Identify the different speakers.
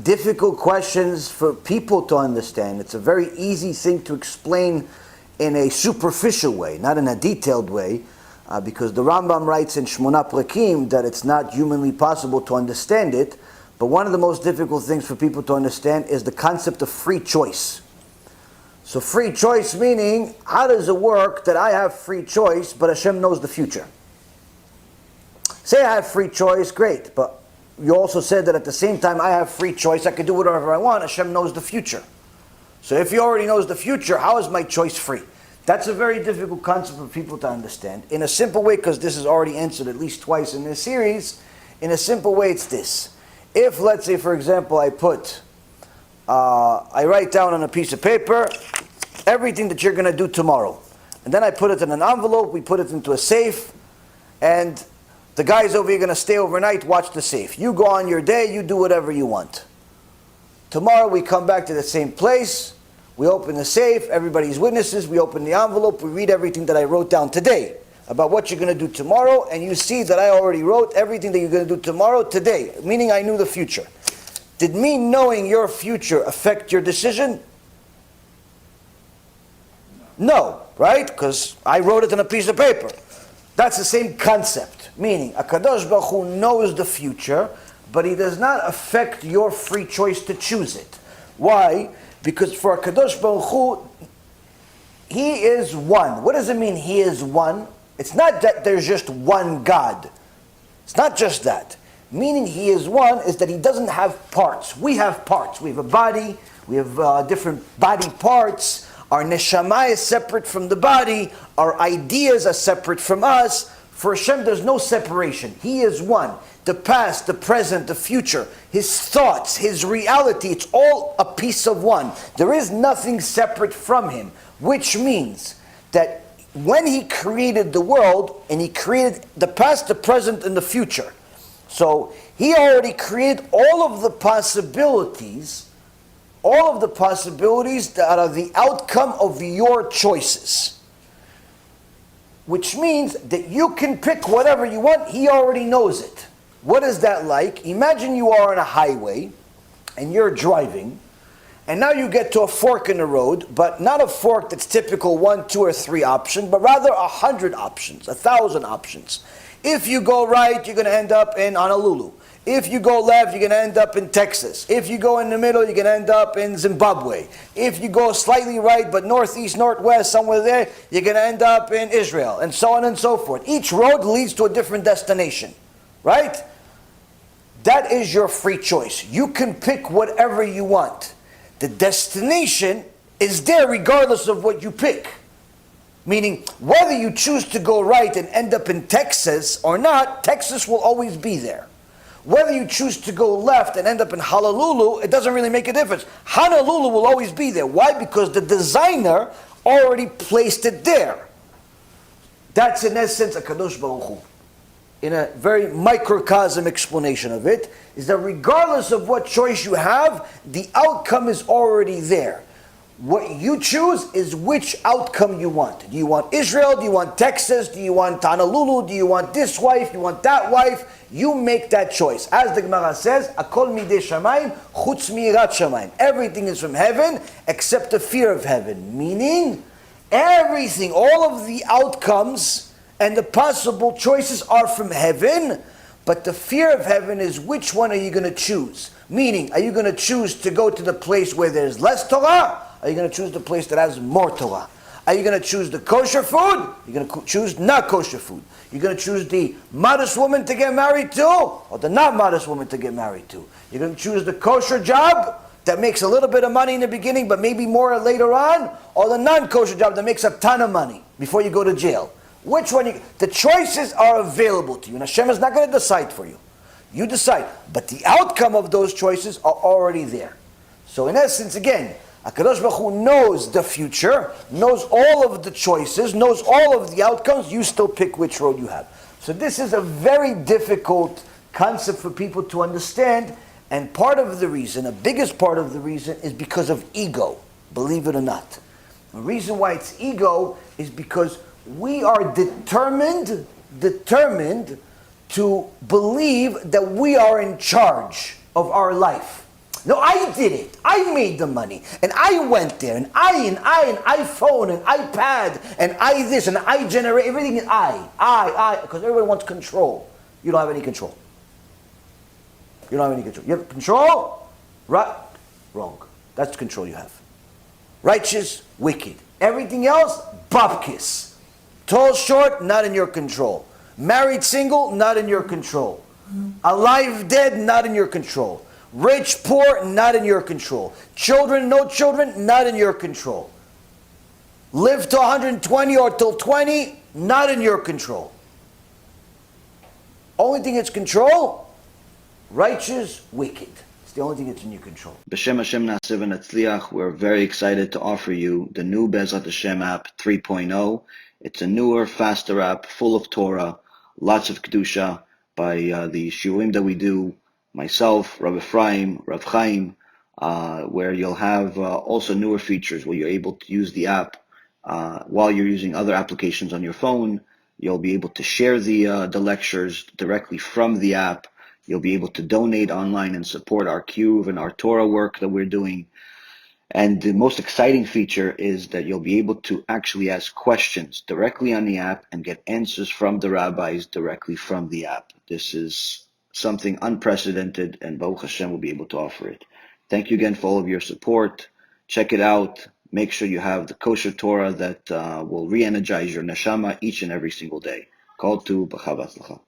Speaker 1: difficult questions for people to understand. It's a very easy thing to explain in a superficial way, not in a detailed way, because the Rambam writes in Shmona Prakim that it's not humanly possible to understand it. But one of the most difficult things for people to understand is the concept of free choice. So free choice meaning, how does it work that I have free choice, but Hashem knows the future? Say I have free choice, great, but you also said that at the same time I have free choice, I can do whatever I want, Hashem knows the future. So if He already knows the future, how is my choice free? That's a very difficult concept for people to understand. In a simple way, because this is already answered at least twice in this series, in a simple way it's this. If, let's say, for example, I write down on a piece of paper everything that you're going to do tomorrow. And then I put it in an envelope, we put it into a safe, and the guys over here are going to stay overnight, watch the safe. You go on your day, you do whatever you want. Tomorrow we come back to the same place, we open the safe, everybody's witnesses, we open the envelope, we read everything that I wrote down today about what you're going to do tomorrow, and you see that I already wrote everything that you're going to do tomorrow today, meaning I knew the future. Did me knowing your future affect your decision? No, right? Because I wrote it on a piece of paper. That's the same concept, meaning HaKadosh Baruch Hu knows the future, but He does not affect your free choice to choose it. Why? Because for HaKadosh Baruch Hu, He is one. What does it mean He is one? It's not that there's just one God. It's not just that. Meaning He is one is that He doesn't have parts. We have parts. We have a body. We have different body parts. Our neshama is separate from the body. Our ideas are separate from us. For Hashem, there's no separation. He is one. The past, the present, the future, His thoughts, His reality, it's all a piece of one. There is nothing separate from Him, which means that when He created the world, and He created the past, the present, and the future. So He already created all of the possibilities that are the outcome of your choices. Which means that you can pick whatever you want, He already knows it. What is that like? Imagine you are on a highway, and you're driving, and now you get to a fork in the road, but not a fork that's typical 1, 2, or 3 options, but rather 100 options, 1,000 options. If you go right, you're going to end up in Honolulu. If you go left, you're going to end up in Texas. If you go in the middle, you're going to end up in Zimbabwe. If you go slightly right, but northeast, northwest, somewhere there, you're going to end up in Israel, and so on and so forth. Each road leads to a different destination, right? That is your free choice. You can pick whatever you want. The destination is there regardless of what you pick. Meaning, whether you choose to go right and end up in Texas or not, Texas will always be there. Whether you choose to go left and end up in Honolulu, it doesn't really make a difference. Honolulu will always be there. Why? Because the designer already placed it there. That's in essence a Kadosh Baruch Hu. In a very microcosm explanation of it, is that regardless of what choice you have, the outcome is already there. What you choose is which outcome you want. Do you want Israel? Do you want Texas? Do you want Honolulu? Do you want this wife? Do you want that wife? You make that choice. As the Gemara says, Akol midei shamayim chutz mi'irat shamayim. Everything is from heaven except the fear of heaven. Meaning, everything, all of the outcomes and the possible choices are from heaven, but the fear of heaven is which one are you going to choose? Meaning, are you going to choose to go to the place where there's less Torah? Are you going to choose the place that has more Torah? Are you going to choose the kosher food? You're going to choose not kosher food. You're going to choose the modest woman to get married to, or the not modest woman to get married to. You're going to choose the kosher job that makes a little bit of money in the beginning, but maybe more later on, or the non-kosher job that makes a ton of money before you go to jail. Which one? The choices are available to you, and Hashem is not going to decide for you. You decide. But the outcome of those choices are already there. So in essence, again, HaKadosh Baruch Hu knows the future, knows all of the choices, knows all of the outcomes. You still pick which road you have. So this is a very difficult concept for people to understand. And part of the reason, the biggest part of the reason, is because of ego. Believe it or not. The reason why it's ego is because we are determined to believe that we are in charge of our life. No, I did it. I made the money. And I went there. And I, iPhone, and iPad, and I this, and I generate everything. I. Because everyone wants control. You don't have any control. You don't have any control. You have control? Right? Wrong. That's the control you have. Righteous, wicked. Everything else, babkis. Tall, short, not in your control. Married, single, not in your control. Alive, dead, not in your control. Rich, poor, not in your control. Children, no children, not in your control. Live to 120 or till 20, not in your control. Only thing it's control, righteous, wicked. It's the only thing that's in your control.
Speaker 2: B'Shem Hashem Na'aseh v'Natzliach, we're very excited to offer you the new Bezrat Hashem app 3.0. It's a newer, faster app, full of Torah, lots of Kedusha by the shiurim that we do, myself, Rav Ephraim, Rav Chaim, where you'll have also newer features where you're able to use the app while you're using other applications on your phone. You'll be able to share the lectures directly from the app. You'll be able to donate online and support our Kiruv and our Torah work that we're doing. And the most exciting feature is that you'll be able to actually ask questions directly on the app and get answers from the rabbis directly from the app. This is something unprecedented, and Baruch Hashem will be able to offer it. Thank you again for all of your support. Check it out. Make sure you have the Kosher Torah that will re-energize your neshama each and every single day. Call to B'chava Tzlacha.